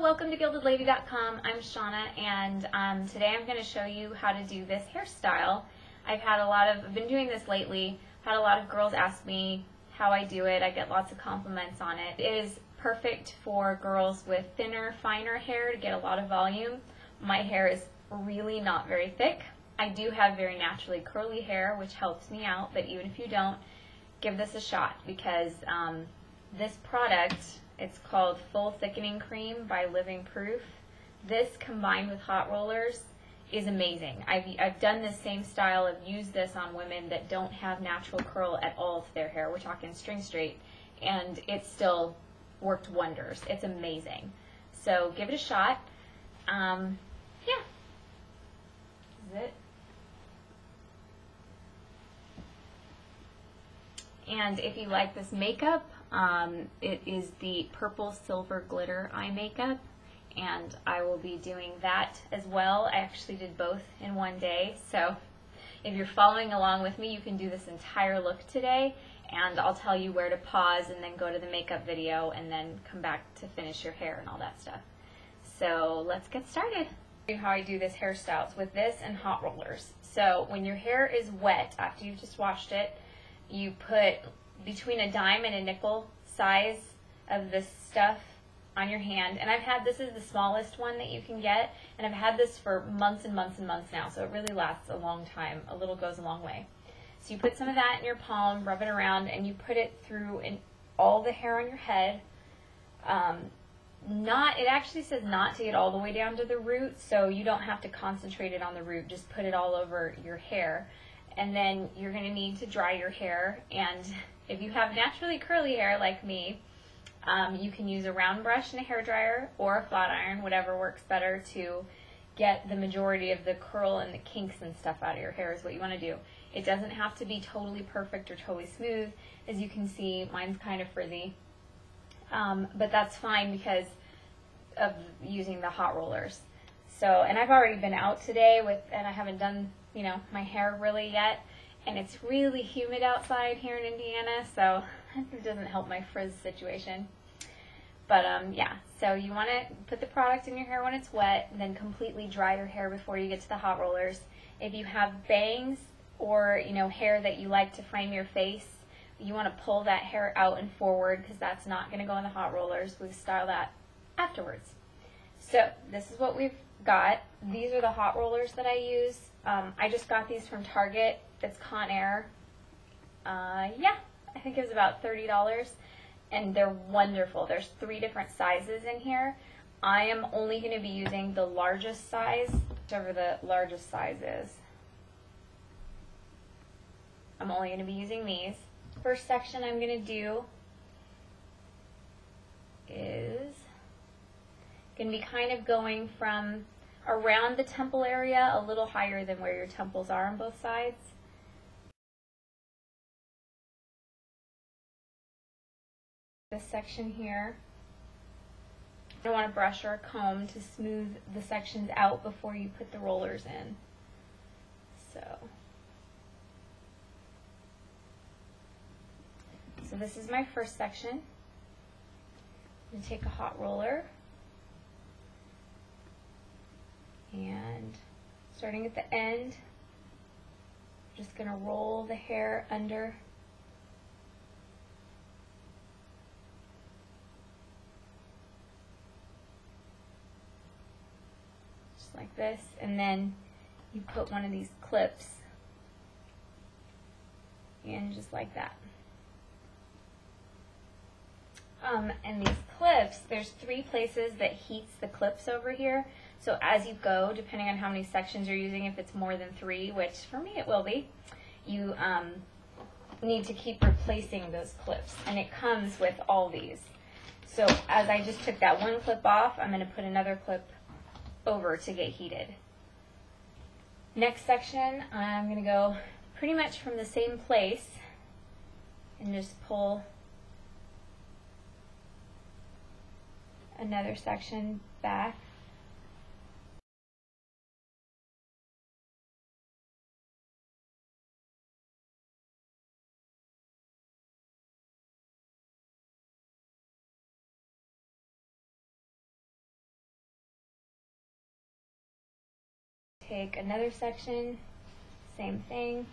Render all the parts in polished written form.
welcome to GildedLady.com. I'm Shauna, and today I'm going to show you how to do this hairstyle. I've been doing this lately. I've had a lot of girls ask me how I do it. I get lots of compliments on it. It is perfect for girls with thinner, finer hair to get a lot of volume. My hair is really not very thick. I do have very naturally curly hair, which helps me out, but even if you don't, give this a shot because this product, it's called Full Thickening Cream by Living Proof. This combined with hot rollers is amazing. I've done this same style. I've used this on women that don't have natural curl at all to their hair. We're talking string straight, and it still worked wonders. It's amazing. So give it a shot. Yeah. This is it. And if you like this makeup, it is the Purple Silver Glitter Eye Makeup, and I will be doing that as well. I actually did both in one day, so if you're following along with me, you can do this entire look today, and I'll tell you where to pause and then go to the makeup video and then come back to finish your hair and all that stuff. So let's get started. How I do this hairstyles with this and hot rollers. So when your hair is wet after you've just washed it, you put between a dime and a nickel size of this stuff on your hand. And this is the smallest one that you can get, and I've had this for months and months and months now, so it really lasts a long time. A little goes a long way. So you put some of that in your palm, rub it around, and you put it through in all the hair on your head. It actually says not to get all the way down to the root, so you don't have to concentrate it on the root, just put it all over your hair. And then you're going to need to dry your hair, and if you have naturally curly hair like me, you can use a round brush and a hair dryer or a flat iron, whatever works better to get the majority of the curl and the kinks and stuff out of your hair is what you want to do. It doesn't have to be totally perfect or totally smooth. As you can see, mine's kind of frizzy, but that's fine because of using the hot rollers. So, and I've already been out today and I haven't done my hair really yet, and it's really humid outside here in Indiana, so it doesn't help my frizz situation. But yeah, so you want to put the product in your hair when it's wet, and then completely dry your hair before you get to the hot rollers. If you have bangs or hair that you like to frame your face, you want to pull that hair out and forward because that's not going to go in the hot rollers. We'll style that afterwards. So this is what we've got. These are the hot rollers that I use. I just got these from Target. It's Conair. Yeah, I think it was about $30, and they're wonderful. There's 3 different sizes in here. I am only going to be using the largest size, whichever the largest size is. I'm only going to be using these. First section I'm going to do is going to be kind of going from around the temple area, a little higher than where your temples are on both sides. This section here, you want a brush or a comb to smooth the sections out before you put the rollers in. So this is my first section. I'm going to take a hot roller, and starting at the end, I'm just going to roll the hair under. Just like this, and then you put one of these clips in just like that. And these clips, there's 3 places that heats the clips over here. So as you go, depending on how many sections you're using, if it's more than 3, which for me it will be, you need to keep replacing those clips. And it comes with all these. So as I just took that one clip off, I'm going to put another clip over to get heated. Next section, I'm going to go pretty much from the same place and just pull another section back. Take another section, same thing.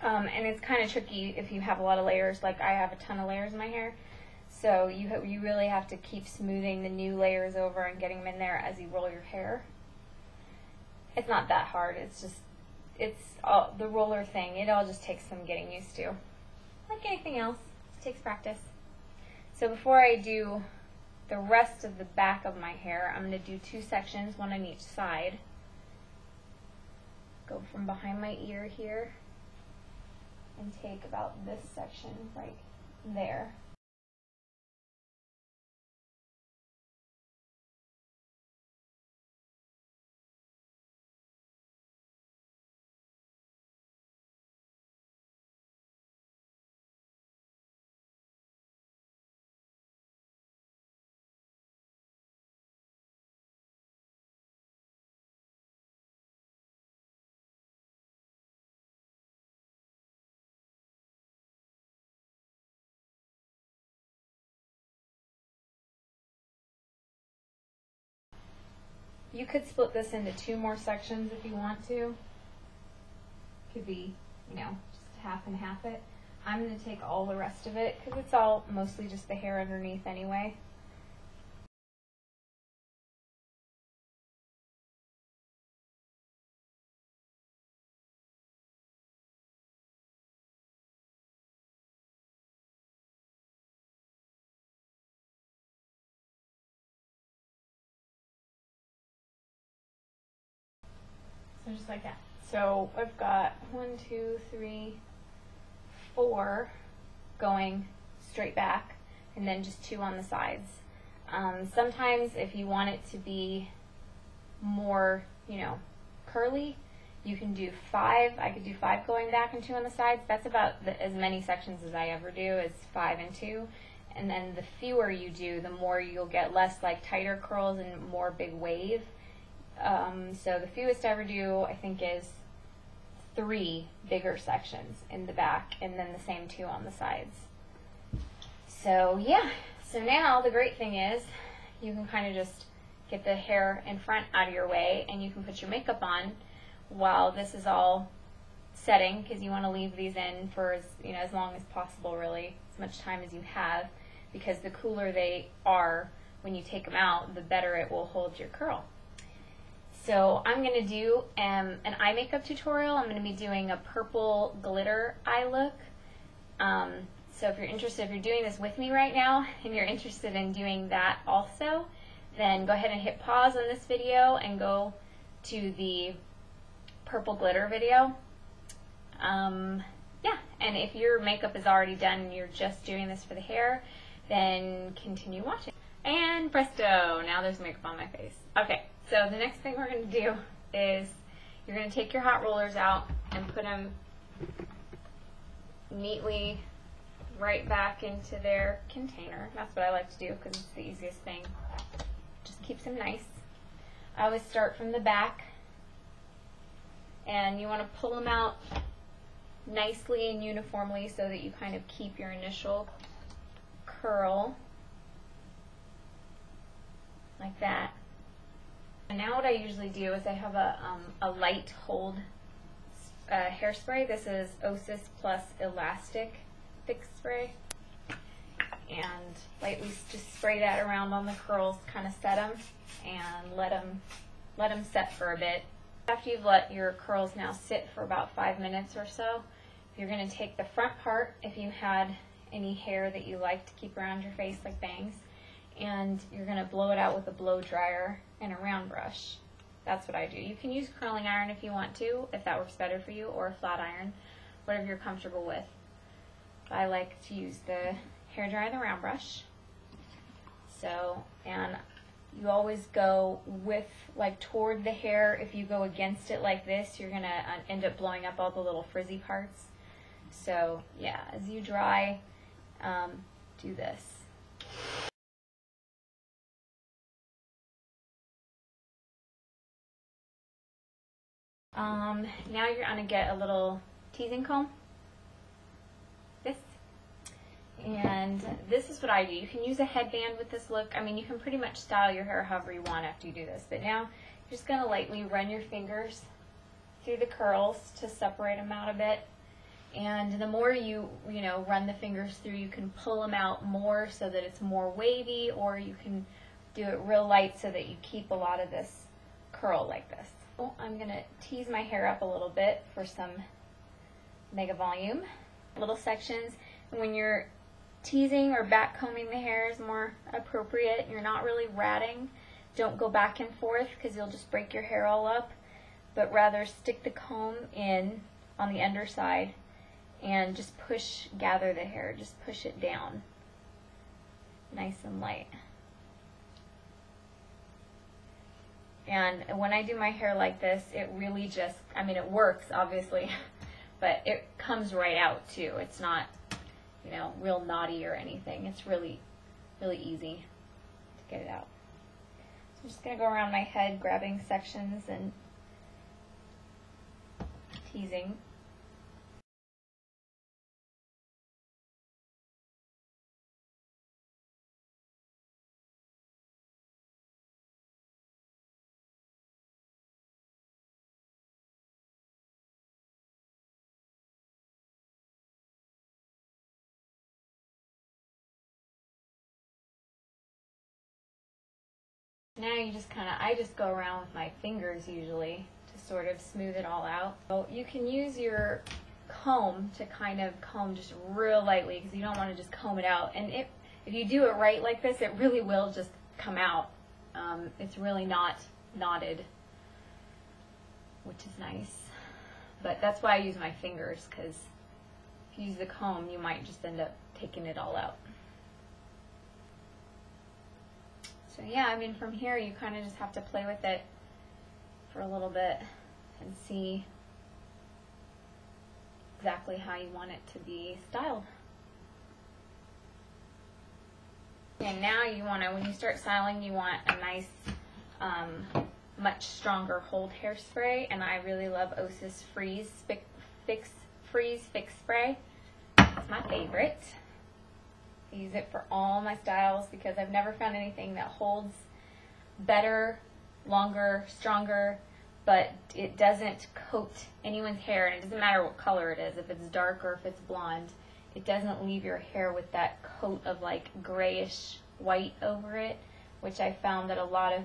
And it's kind of tricky if you have a lot of layers, like I have a ton of layers in my hair. So you really have to keep smoothing the new layers over and getting them in there as you roll your hair. It's not that hard, it's all the roller thing. It all just takes some getting used to. Like anything else, it takes practice. So before I do the rest of the back of my hair, I'm going to do 2 sections, one on each side. Go from behind my ear here and take about this section right there. You could split this into 2 more sections if you want to. Could be, just half and half it. I'm going to take all the rest of it because it's all mostly just the hair underneath anyway. So just like that. So I've got 1, 2, 3, 4 going straight back, and then just 2 on the sides. Sometimes if you want it to be more, curly, you can do 5. I could do 5 going back and 2 on the sides. That's about as many sections as I ever do, is 5 and 2. And then the fewer you do, the more you'll get less like tighter curls and more big wave. So the fewest I ever do, I think, is 3 bigger sections in the back, and then the same 2 on the sides. So yeah, so now the great thing is you can kind of just get the hair in front out of your way, and you can put your makeup on while this is all setting, because you want to leave these in for as long as possible, really, as much time as you have, because the cooler they are when you take them out, the better it will hold your curl. So I'm going to do an eye makeup tutorial. I'm going to be doing a purple glitter eye look. So if you're interested, if you're doing this with me right now and you're interested in doing that also, then go ahead and hit pause on this video and go to the purple glitter video. Yeah, and if your makeup is already done and you're just doing this for the hair, then continue watching. And presto, now there's makeup on my face. Okay. So the next thing we're going to do is you're going to take your hot rollers out and put them neatly right back into their container. That's what I like to do because it's the easiest thing. Just keeps them nice. I always start from the back, and you want to pull them out nicely and uniformly so that you kind of keep your initial curl like that. And now what I usually do is I have a light hold hairspray. This is Osis Plus Elastic Fix Spray. And lightly just spray that around on the curls, kind of set them, and let them set for a bit. After you've let your curls now sit for about 5 minutes or so, you're going to take the front part, if you had any hair that you like to keep around your face like bangs, and you're going to blow it out with a blow dryer and a round brush. That's what I do. You can use curling iron if you want to, if that works better for you, or a flat iron, whatever you're comfortable with. I like to use the hair dryer and the round brush. So, and you always go with, like, toward the hair. If you go against it like this, you're going to end up blowing up all the little frizzy parts. So yeah, as you dry, do this. Now you're going to get a little teasing comb. This. And this is what I do. You can use a headband with this look. I mean, you can pretty much style your hair however you want after you do this. But now you're just going to lightly run your fingers through the curls to separate them out a bit. And the more you run the fingers through, you can pull them out more so that it's more wavy, or you can do it real light so that you keep a lot of this curl like this. So I'm going to tease my hair up a little bit for some mega volume. Little sections. And when you're teasing or back combing the hair is more appropriate. You're not really ratting. Don't go back and forth because you'll just break your hair all up, but rather stick the comb in on the underside and just gather the hair, just push it down nice and light. And when I do my hair like this, it really just, I mean, it works obviously, but it comes right out too. It's not, real knotty or anything. It's really, really easy to get it out. So I'm just going to go around my head grabbing sections and teasing. Now you just I just go around with my fingers usually to sort of smooth it all out. So you can use your comb to kind of comb just real lightly because you don't want to just comb it out. And if you do it right like this, it really will just come out. It's really not knotted, which is nice. But that's why I use my fingers, because if you use the comb, you might just end up taking it all out. So yeah, I mean, from here you kind of just have to play with it for a little bit and see exactly how you want it to be styled. And now you want to, when you start styling, you want a nice, much stronger hold hairspray, and I really love Osis Freeze Fix Spray. It's my favorite. I use it for all my styles because I've never found anything that holds better, longer, stronger, but it doesn't coat anyone's hair, and it doesn't matter what color it is, if it's dark or if it's blonde. It doesn't leave your hair with that coat of like grayish white over it, which I found that a lot of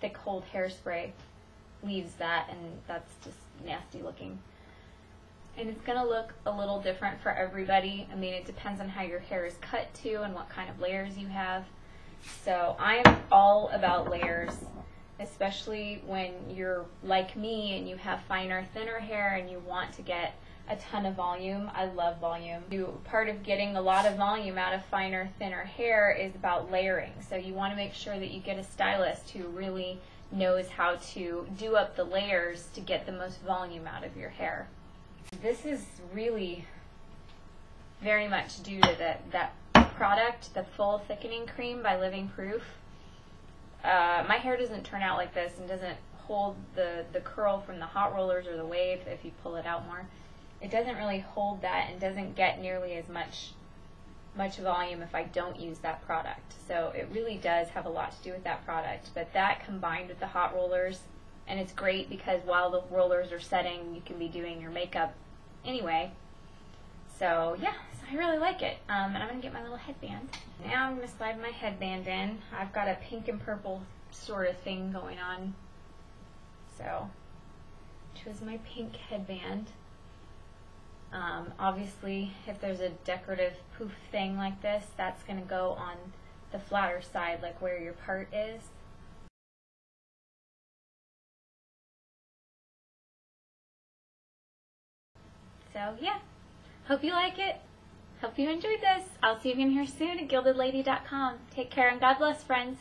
thick hold hairspray leaves that, and that's just nasty looking. And it's going to look a little different for everybody. I mean, it depends on how your hair is cut too and what kind of layers you have. So I am all about layers, especially when you're like me and you have finer, thinner hair and you want to get a ton of volume. I love volume. Part of getting a lot of volume out of finer, thinner hair is about layering. So you want to make sure that you get a stylist who really knows how to do up the layers to get the most volume out of your hair. This is really very much due to that product, the Full Thickening Cream by Living Proof. My hair doesn't turn out like this and doesn't hold the curl from the hot rollers or the wave if you pull it out more. It doesn't really hold that and doesn't get nearly as much volume if I don't use that product. So it really does have a lot to do with that product. But that combined with the hot rollers, and it's great because while the rollers are setting, you can be doing your makeup anyway. So yeah, so I really like it. And I'm going to get my little headband. Now I'm going to slide my headband in. I've got a pink and purple sort of thing going on. So, choose my pink headband. Obviously, if there's a decorative poof thing like this, that's going to go on the flatter side, like where your part is. So yeah, hope you like it. Hope you enjoyed this. I'll see you again here soon at GildedLady.com. Take care and God bless, friends.